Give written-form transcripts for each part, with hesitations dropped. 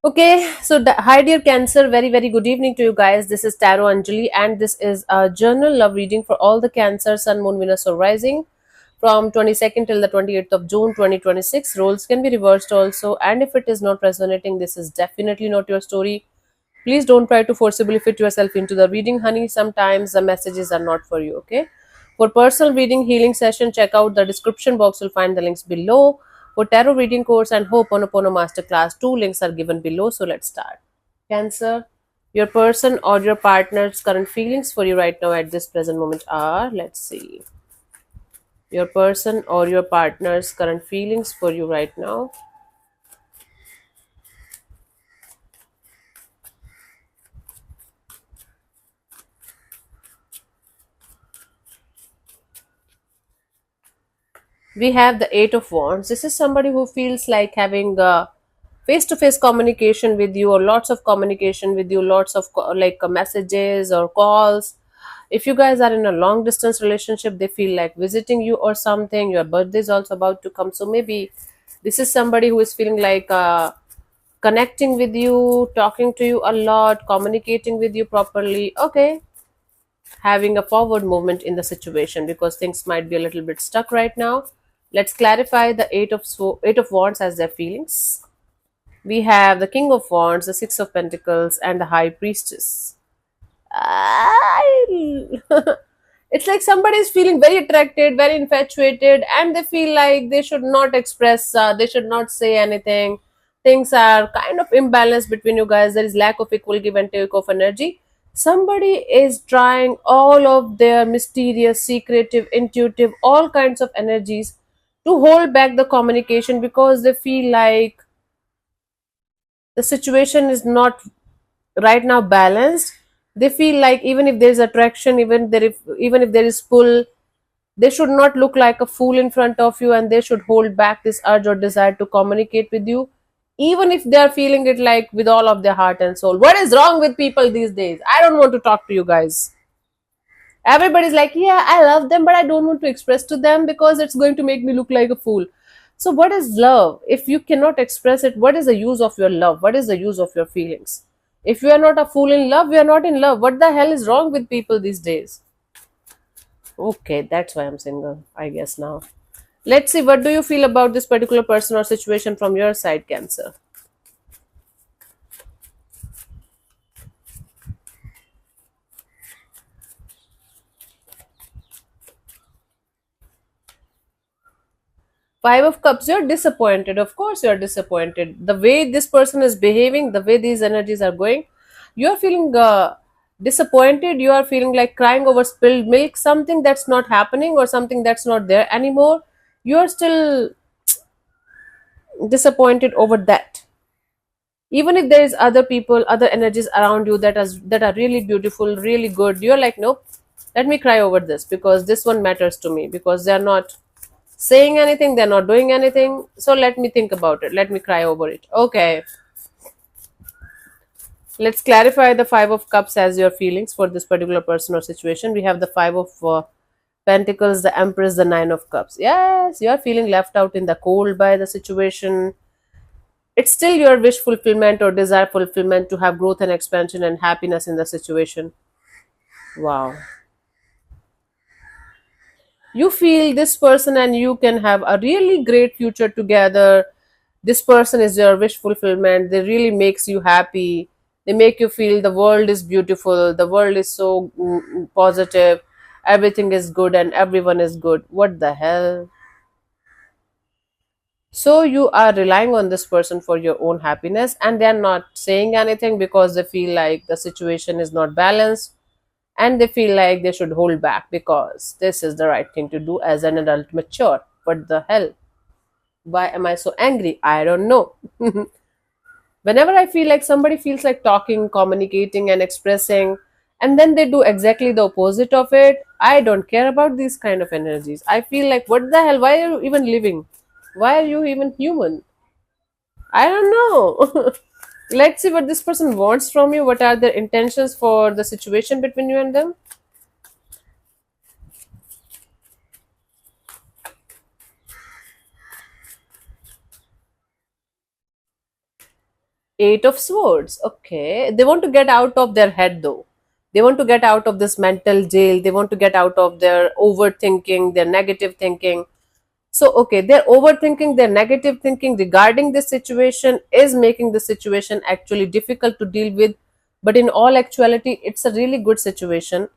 Okay, so hi dear Cancer, very good evening to you guys. This is Tarot Anjali, and this is a journal love reading for all the Cancer, Sun, Moon, Venus, or Rising from 22nd till the 28th of June 2026. Roles can be reversed also, and if it is not resonating, this is definitely not your story. Please don't try to forcibly fit yourself into the reading, honey. Sometimes the messages are not for you, okay? For personal reading healing session, check out the description box. You'll find the links below. For tarot reading course and Ho'oponopono masterclass, two links are given below. So let's start. Cancer, your person or your partner's current feelings for you right now at this present moment are, let's see, your person or your partner's current feelings for you right now. We have the Eight of Wands. This is somebody who feels like having face to face communication with you, or lots of communication with you, lots of messages or calls. If you guys are in a long distance relationship, they feel like visiting you or something. Your birthday is also about to come, so maybe this is somebody who is feeling like connecting with you, talking to you a lot, communicating with you properly. Okay, having a forward movement in the situation because things might be a little bit stuck right now. Let's clarify the Eight of Wands as their feelings. We have the King of Wands, the Six of Pentacles, and the High Priestess. I- it's like somebody is feeling very attracted, very infatuated, and they feel like they should not express, they should not say anything. Things are kind of imbalanced between you guys. There is lack of equal give and take of energy. Somebody is trying all of their mysterious, secretive, intuitive, all kinds of energies to hold back the communication because they feel like the situation is not right now balanced. They feel like even if there is attraction, even if there is pull, they should not look like a fool in front of you, and they should hold back this urge or desire to communicate with you, even if they are feeling it like with all of their heart and soul. What is wrong with people these days? I don't want to talk to you guys. Everybody's like, yeah, I love them, but I don't want to express to them because it's going to make me look like a fool. So what is love if you cannot express it? What is the use of your love? What is the use of your feelings? If you are not a fool in love, we are not in love. What the hell is wrong with people these days? Okay, that's why I'm single, I guess now. Let's see, what do you feel about this particular person or situation from your side, Cancer? Five of Cups, you're disappointed. Of course, you're disappointed. The way this person is behaving, the way these energies are going, you're feeling disappointed. You are feeling like crying over spilled milk, something that's not happening or something that's not there anymore. You're still disappointed over that. Even if there is other people, other energies around you that are really beautiful, really good, you're like, nope, let me cry over this because this one matters to me because they're not saying anything, they're not doing anything. So let me think about it. Let me cry over it. Okay, let's clarify the Five of Cups as your feelings for this particular person or situation. We have the Five of Pentacles, the Empress, the Nine of Cups. Yes, you are feeling left out in the cold by the situation. It's still your wish fulfillment or desire fulfillment to have growth and expansion and happiness in the situation. Wow. You feel this person and you can have a really great future together. This person is your wish fulfillment. They really makes you happy. They make you feel the world is beautiful, the world is so positive, everything is good and everyone is good. What the hell? So you are relying on this person for your own happiness, and they're not saying anything because they feel like the situation is not balanced, and they feel like they should hold back because this is the right thing to do as an adult mature. What the hell? Why am I so angry? I don't know. Whenever I feel like somebody feels like talking, communicating, and expressing, and then they do exactly the opposite of it, I don't care about these kind of energies. I feel like, what the hell? Why are you even living? Why are you even human? I don't know. Let's see what this person wants from you. What are their intentions for the situation between you and them? Eight of Swords. Okay. They want to get out of their head though. They want to get out of this mental jail. They want to get out of their overthinking, their negative thinking. So, okay, their overthinking, their negative thinking regarding this situation is making the situation actually difficult to deal with. But in all actuality, it's a really good situation.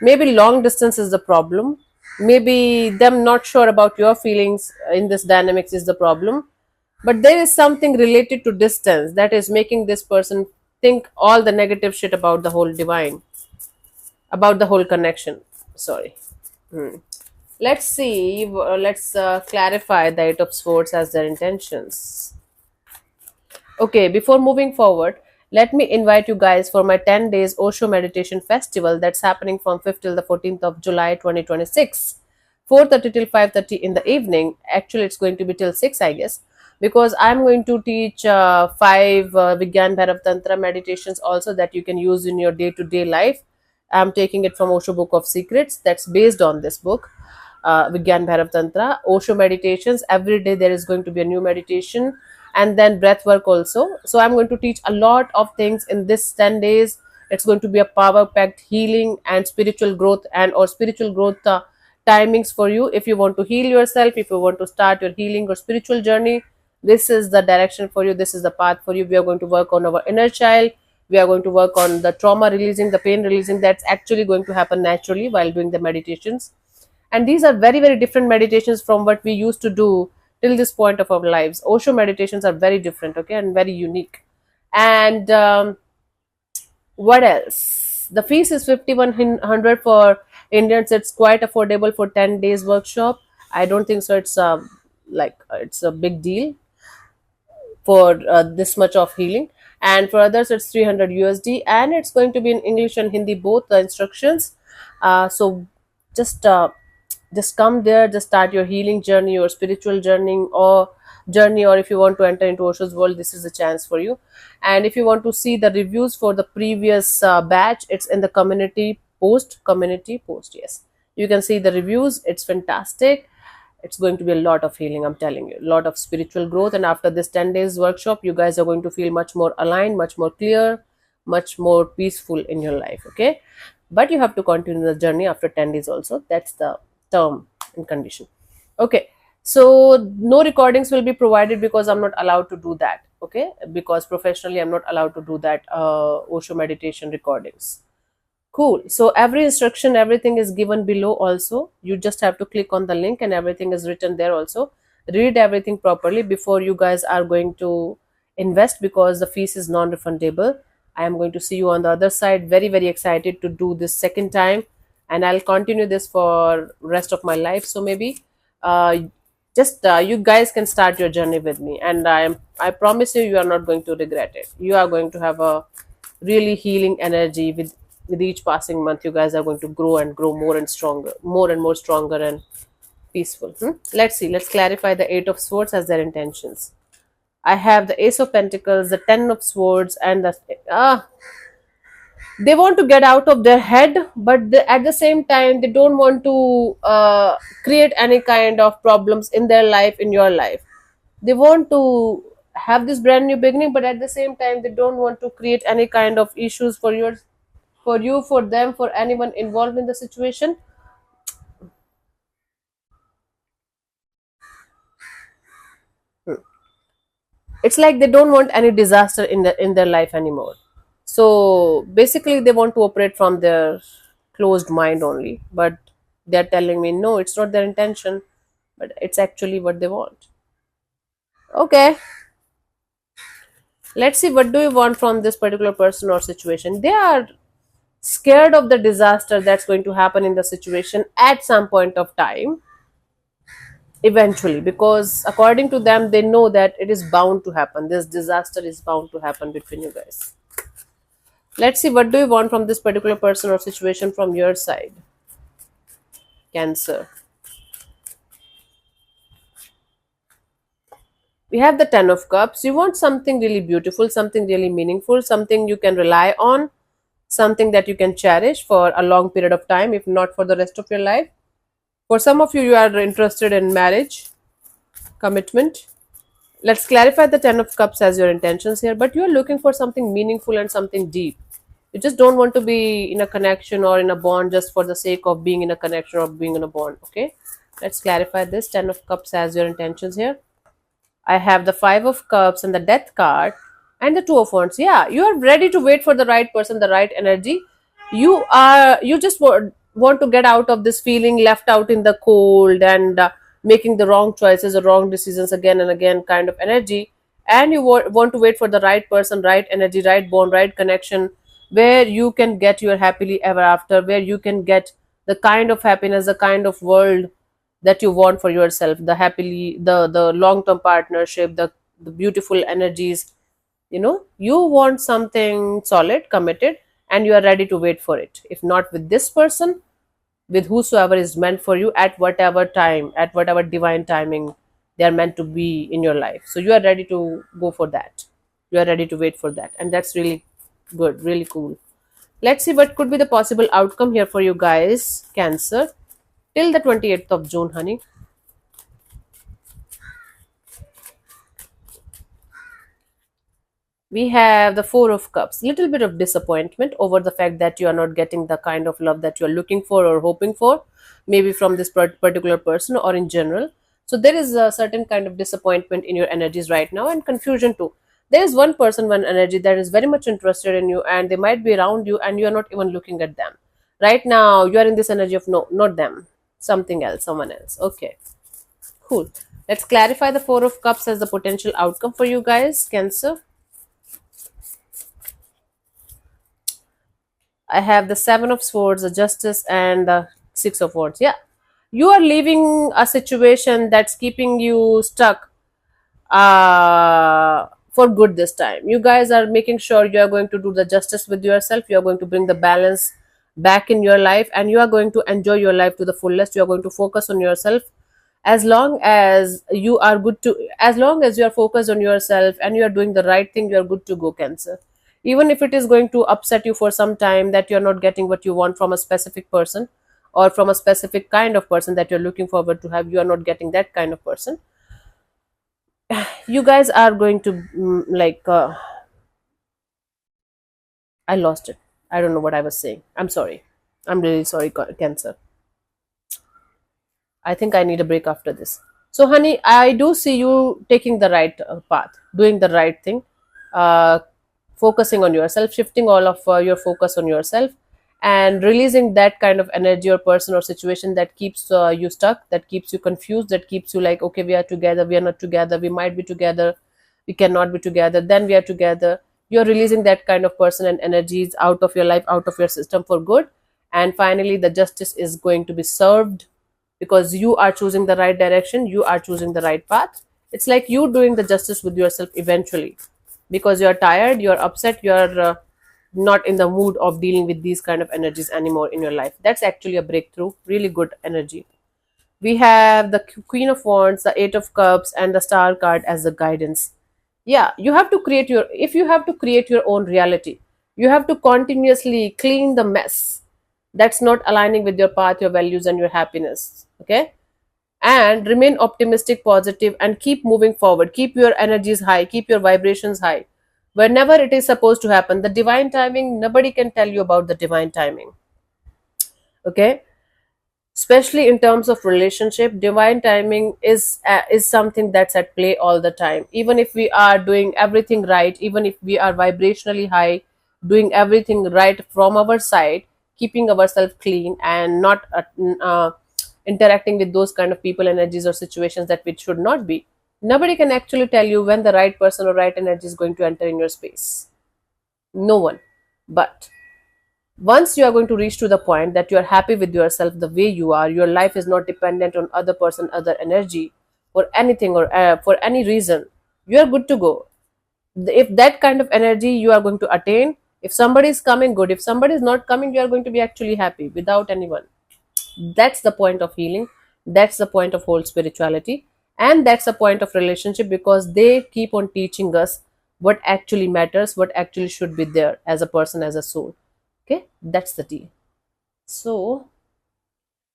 Maybe long distance is the problem. Maybe them not sure about your feelings in this dynamics is the problem. But there is something related to distance that is making this person think all the negative shit about the whole divine, about the whole connection. Sorry. Let's see. Let's clarify the Eight of Swords as their intentions. Okay, before moving forward, let me invite you guys for my 10 days Osho Meditation Festival that's happening from 5th till the 14th of July 2026. 4:30 till 5:30 in the evening. Actually, it's going to be till 6, I guess, because I'm going to teach five Vigyan Bhairav Tantra meditations also that you can use in your day-to-day life. I'm taking it from Osho Book of Secrets that's based on this book, Vigyan Bhairav Tantra. Osho meditations, every day there is going to be a new meditation, and then breath work also. So I'm going to teach a lot of things in this 10 days. It's going to be a power packed healing and spiritual growth and or spiritual growth timings for you. If you want to heal yourself, if you want to start your healing or spiritual journey, this is the direction for you. This is the path for you. We are going to work on our inner child. We are going to work on the trauma releasing, the pain releasing. That's actually going to happen naturally while doing the meditations. And these are very, very different meditations from what we used to do till this point of our lives. Osho meditations are very different, okay, and very unique. And what else? The fees is 5,100 for Indians. It's quite affordable for 10 days workshop. I don't think so. It's it's a big deal for this much of healing. And for others, it's 300 USD, and it's going to be in English and Hindi both the instructions. So just just come there, just start your healing journey, your spiritual journey, or if you want to enter into Osho's world, this is the chance for you. And if you want to see the reviews for the previous batch, it's in the community post. Yes, you can see the reviews. It's fantastic. It's going to be a lot of healing, I'm telling you, a lot of spiritual growth. And after this 10 days workshop, you guys are going to feel much more aligned, much more clear, much more peaceful in your life. Okay, but you have to continue the journey after 10 days also. That's the term and condition. Okay, so no recordings will be provided because I'm not allowed to do that. Okay, because professionally I'm not allowed to do that Osho meditation recordings. Cool. So every instruction, everything is given below also. You just have to click on the link and everything is written there also. Read everything properly before you guys are going to invest, because the fees is non-refundable. I am going to see you on the other side. Very, very excited to do this second time, and I'll continue this for rest of my life. So maybe just you guys can start your journey with me, and I promise you, you are not going to regret it. You are going to have a really healing energy with each passing month. You guys are going to grow and grow more and stronger, more and more stronger and peaceful. Let's see. Let's clarify the Eight of Swords as their intentions. I have the Ace of Pentacles, the Ten of Swords, and the they want to get out of their head, but at the same time they don't want to create any kind of problems in their life, in your life. They want to have this brand new beginning, but at the same time they don't want to create any kind of issues for you, for them, for anyone involved in the situation. It's like they don't want any disaster in their life anymore. So basically they want to operate from their closed mind only, but they're telling me no, it's not their intention, but it's actually what they want. Okay, let's see, what do you want from this particular person or situation? They are scared of the disaster that's going to happen in the situation at some point of time, eventually, because according to them they know that it is bound to happen. This disaster is bound to happen between you guys. Let's see, what do you want from this particular person or situation from your side, Cancer? We have the Ten of Cups. You want something really beautiful, something really meaningful, something you can rely on, something that you can cherish for a long period of time, if not for the rest of your life. For some of you, you are interested in marriage, commitment. Let's clarify the Ten of Cups as your intentions here, but you're looking for something meaningful and something deep. You just don't want to be in a connection or in a bond just for the sake of being in a connection or being in a bond. Okay, let's clarify this Ten of Cups as your intentions here. I have the Five of Cups and the Death card and the Two of Wands. Yeah, you are ready to wait for the right person, the right energy. You just want to get out of this feeling left out in the cold and making the wrong choices or wrong decisions again and again kind of energy. And you want to wait for the right person, right energy, right bond, right connection, where you can get your happily ever after, where you can get the kind of happiness, the kind of world that you want for yourself, the happily, the long term partnership, the beautiful energies. You want something solid, committed, and you are ready to wait for it. If not with this person, with whosoever is meant for you at whatever time, at whatever divine timing they are meant to be in your life. So you are ready to go for that. You are ready to wait for that. And that's really good, really cool. Let's see what could be the possible outcome here for you guys, Cancer, till the 28th of June, honey. We have the Four of Cups. Little bit of disappointment over the fact that you are not getting the kind of love that you are looking for or hoping for, maybe from this particular person or in general. So there is a certain kind of disappointment in your energies right now, and confusion too. There is one person, one energy that is very much interested in you, and they might be around you and you are not even looking at them right now. You are in this energy of no, not them, something else, someone else. Okay, cool. Let's clarify the Four of Cups as the potential outcome for you guys, Cancer. I have the Seven of Swords, the Justice, and the Six of Wands. Yeah, you are leaving a situation that's keeping you stuck for good this time. You guys are making sure you are going to do the justice with yourself. You are going to bring the balance back in your life, and you are going to enjoy your life to the fullest. You are going to focus on yourself. As long as you are good to, as long as you are focused on yourself and you are doing the right thing, you are good to go, Cancer. Even if it is going to upset you for some time that you are not getting what you want from a specific person or from a specific kind of person that you're looking forward to have, you are not getting that kind of person. You guys are going to I lost it. I don't know what I was saying. I'm sorry. I'm really sorry, Cancer. I think I need a break after this. So, honey, I do see you taking the right path, doing the right thing, uh, focusing on yourself, shifting all of your focus on yourself, and releasing that kind of energy or person or situation that keeps you stuck, that keeps you confused, that keeps you like, okay, we are together, we are not together, we might be together, we cannot be together, then we are together. You're releasing that kind of person and energies out of your life, out of your system for good. And finally, the justice is going to be served because you are choosing the right direction, you are choosing the right path. It's like you doing the justice with yourself eventually, because you're tired, you're upset, you're not in the mood of dealing with these kind of energies anymore in your life. That's actually a breakthrough, really good energy. We have the Queen of Wands, the Eight of Cups, and the Star card as the guidance. Yeah, you have to create your, if you have to create your own reality, you have to continuously clean the mess that's not aligning with your path, your values, and your happiness. Okay, and remain optimistic, positive, and keep moving forward. Keep your energies high, keep your vibrations high. Whenever it is supposed to happen, the divine timing, nobody can tell you about the divine timing. Okay, especially in terms of relationship, divine timing is something that's at play all the time. Even if we are doing everything right, even if we are vibrationally high, doing everything right from our side, keeping ourselves clean and not interacting with those kind of people, energies, or situations that we should not be, nobody can actually tell you when the right person or right energy is going to enter in your space. No one. But once you are going to reach to the point that you are happy with yourself the way you are, your life is not dependent on other person, other energy, or anything, or for any reason, you are good to go. If that kind of energy you are going to attain, if somebody is coming, good. If somebody is not coming, you are going to be actually happy without anyone. That's the point of healing, that's the point of whole spirituality, and that's the point of relationship, because they keep on teaching us what actually matters, what actually should be there as a person, as a soul. Okay, that's the deal. So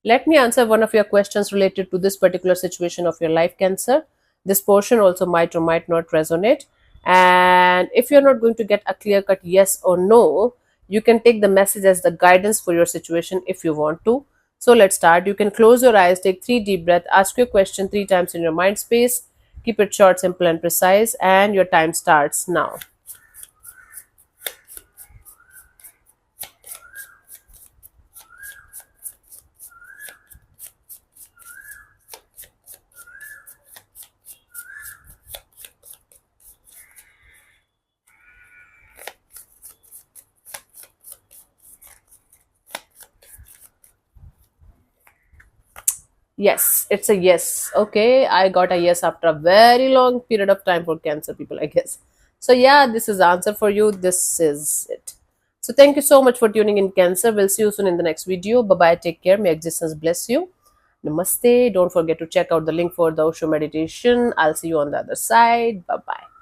let me answer one of your questions related to this particular situation of your life, Cancer. This portion also might or might not resonate. And if you're not going to get a clear cut yes or no, you can take the message as the guidance for your situation if you want to. So let's start. You can close your eyes, take 3 deep breaths, ask your question 3 times in your mind space. Keep it short, simple, and precise, and your time starts now. Yes, it's a yes. Okay, I got a yes after a very long period of time for Cancer people, I guess. So yeah, this is the answer for you. This is it. So thank you so much for tuning in, Cancer. We'll see you soon in the next video. Bye bye. Take care. May existence bless you. Namaste. Don't forget to check out the link for the Osho meditation. I'll see you on the other side. Bye bye.